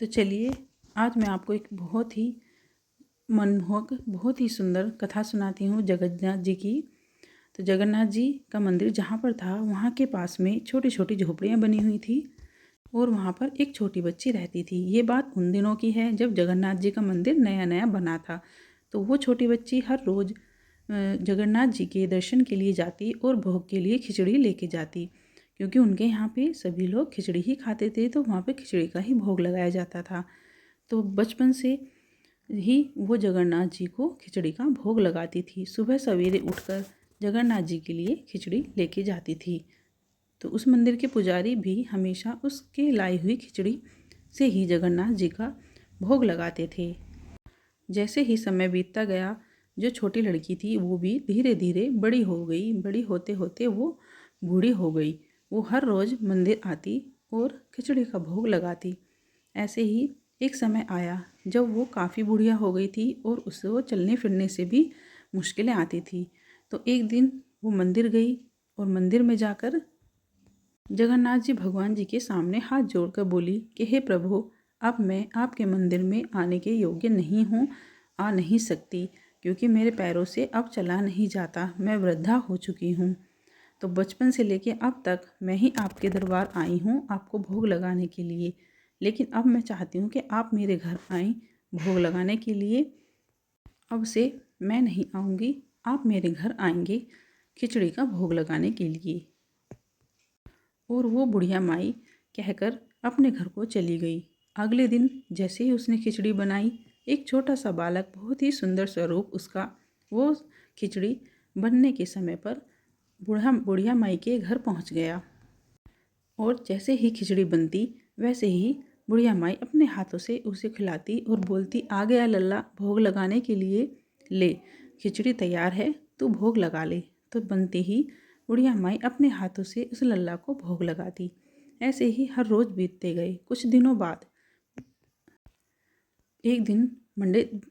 तो चलिए आज मैं आपको एक बहुत ही मनमोहक, बहुत ही सुंदर कथा सुनाती हूँ जगन्नाथ जी की। तो जगन्नाथ जी का मंदिर जहाँ पर था वहाँ के पास में छोटी छोटी झोपड़ियाँ बनी हुई थी और वहाँ पर एक छोटी बच्ची रहती थी। ये बात उन दिनों की है जब जगन्नाथ जी का मंदिर नया नया बना था। तो वो छोटी बच्ची हर रोज़ जगन्नाथ जी के दर्शन के लिए जाती और भोग के लिए खिचड़ी लेके जाती, क्योंकि उनके यहाँ पे सभी लोग खिचड़ी ही खाते थे, तो वहाँ पे खिचड़ी का ही भोग लगाया जाता था। तो बचपन से ही वो जगन्नाथ जी को खिचड़ी का भोग लगाती थी। सुबह सवेरे उठकर जगन्नाथ जी के लिए खिचड़ी लेके जाती थी। तो उस मंदिर के पुजारी भी हमेशा उसके लाई हुई खिचड़ी से ही जगन्नाथ जी का भोग लगाते थे। जैसे ही समय बीतता गया, जो छोटी लड़की थी वो भी धीरे धीरे बड़ी हो गई। बड़ी होते होते वो बूढ़ी हो गई। वो हर रोज़ मंदिर आती और खिचड़ी का भोग लगाती। ऐसे ही एक समय आया जब वो काफ़ी बुढ़िया हो गई थी और उसको चलने फिरने से भी मुश्किलें आती थी। तो एक दिन वो मंदिर गई और मंदिर में जाकर जगन्नाथ जी भगवान जी के सामने हाथ जोड़कर बोली कि हे प्रभु, अब मैं आपके मंदिर में आने के योग्य नहीं हूँ, आ नहीं सकती, क्योंकि मेरे पैरों से अब चला नहीं जाता, मैं वृद्धा हो चुकी हूँ। तो बचपन से लेके अब तक मैं ही आपके दरबार आई हूँ आपको भोग लगाने के लिए, लेकिन अब मैं चाहती हूँ कि आप मेरे घर आएँ भोग लगाने के लिए। अब से मैं नहीं आऊँगी, आप मेरे घर आएंगे खिचड़ी का भोग लगाने के लिए। और वो बुढ़िया माई कहकर अपने घर को चली गई। अगले दिन जैसे ही उसने खिचड़ी बनाई, एक छोटा सा बालक, बहुत ही सुंदर स्वरूप उसका, वो खिचड़ी बनने के समय पर बुढ़िया माई के घर पहुंच गया। और जैसे ही खिचड़ी बनती वैसे ही बुढ़िया माई अपने हाथों से उसे खिलाती और बोलती, आ गया लल्ला भोग लगाने के लिए, ले खिचड़ी तैयार है, तू भोग लगा ले। तो बनते ही बुढ़िया माई अपने हाथों से उस लल्ला को भोग लगाती। ऐसे ही हर रोज़ बीतते गए। कुछ दिनों बाद एक दिन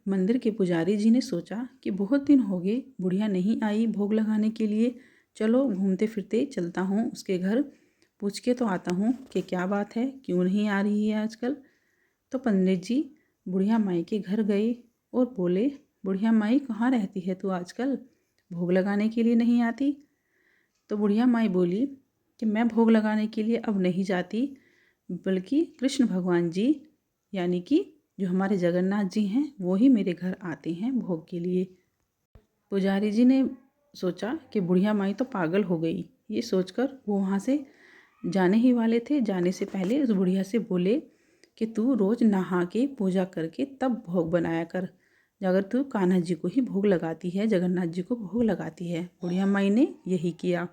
मंदिर के पुजारी जी ने सोचा कि बहुत दिन हो गए बुढ़िया नहीं आई भोग लगाने के लिए, चलो घूमते फिरते चलता हूँ उसके घर, पूछ के तो आता हूँ कि क्या बात है, क्यों नहीं आ रही है आजकल। तो पंडित जी बुढ़िया माई के घर गए और बोले, बुढ़िया माई कहाँ रहती है तू आजकल, भोग लगाने के लिए नहीं आती। तो बुढ़िया माई बोली कि मैं भोग लगाने के लिए अब नहीं जाती, बल्कि कृष्ण भगवान जी यानी कि जो हमारे जगन्नाथ जी हैं वो ही मेरे घर आते हैं भोग के लिए। पुजारी जी ने सोचा कि बुढ़िया माई तो पागल हो गई। ये सोचकर वो वहाँ से जाने ही वाले थे। जाने से पहले उस बुढ़िया से बोले कि तू रोज़ नहा के पूजा करके तब भोग बनाया कर, अगर तू कान्हा जी को ही भोग लगाती है, जगन्नाथ जी को भोग लगाती है। बुढ़िया माई ने यही किया।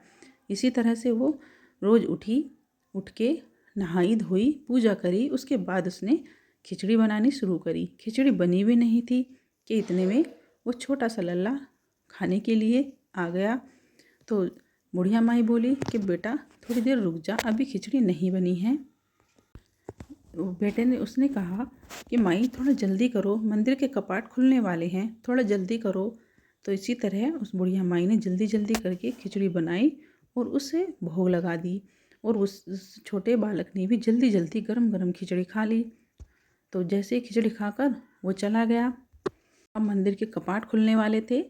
इसी तरह से वो रोज़ उठ के नहाई धोई, पूजा करी, उसके बाद उसने खिचड़ी बनानी शुरू करी। खिचड़ी बनी भी नहीं थी कि इतने में वो छोटा सा लल्ला खाने के लिए आ गया। तो बुढ़िया माई बोली कि बेटा थोड़ी देर रुक जा, अभी खिचड़ी नहीं बनी है। बेटे ने उसने कहा कि माई थोड़ा जल्दी करो, मंदिर के कपाट खुलने वाले हैं, थोड़ा जल्दी करो। तो इसी तरह उस बुढ़िया माई ने जल्दी जल्दी करके खिचड़ी बनाई और उसे भोग लगा दी। और उस छोटे बालक ने भी जल्दी जल्दी गरम गरम खिचड़ी खा ली। तो जैसे खिचड़ी खाकर वो चला गया। अब मंदिर के कपाट खुलने वाले थे,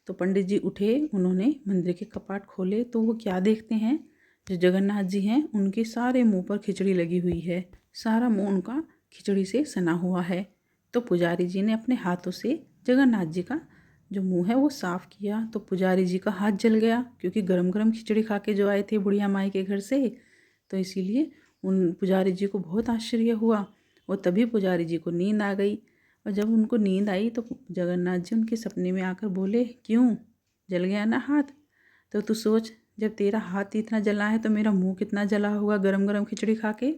तो पंडित जी उठे, उन्होंने मंदिर के कपाट खोले तो वो क्या देखते हैं, जो जगन्नाथ जी हैं उनके सारे मुंह पर खिचड़ी लगी हुई है, सारा मुंह उनका खिचड़ी से सना हुआ है। तो पुजारी जी ने अपने हाथों से जगन्नाथ जी का जो मुंह है वो साफ़ किया। तो पुजारी जी का हाथ जल गया, क्योंकि गरम गरम खिचड़ी खा के जो आए थे बुढ़िया माई के घर से। तो इसीलिए उन पुजारी जी को बहुत आश्चर्य हुआ और तभी पुजारी जी को नींद आ गई। और जब उनको नींद आई तो जगन्नाथ जी उनके सपने में आकर बोले, क्यों जल गया ना हाथ, तो तू सोच जब तेरा हाथ इतना जला है तो मेरा मुंह कितना जला होगा गरम गरम खिचड़ी खा के।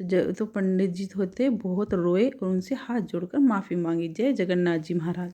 तो पंडित जी होते बहुत रोए और उनसे हाथ जोड़कर माफ़ी मांगी। जय जगन्नाथ जी महाराज।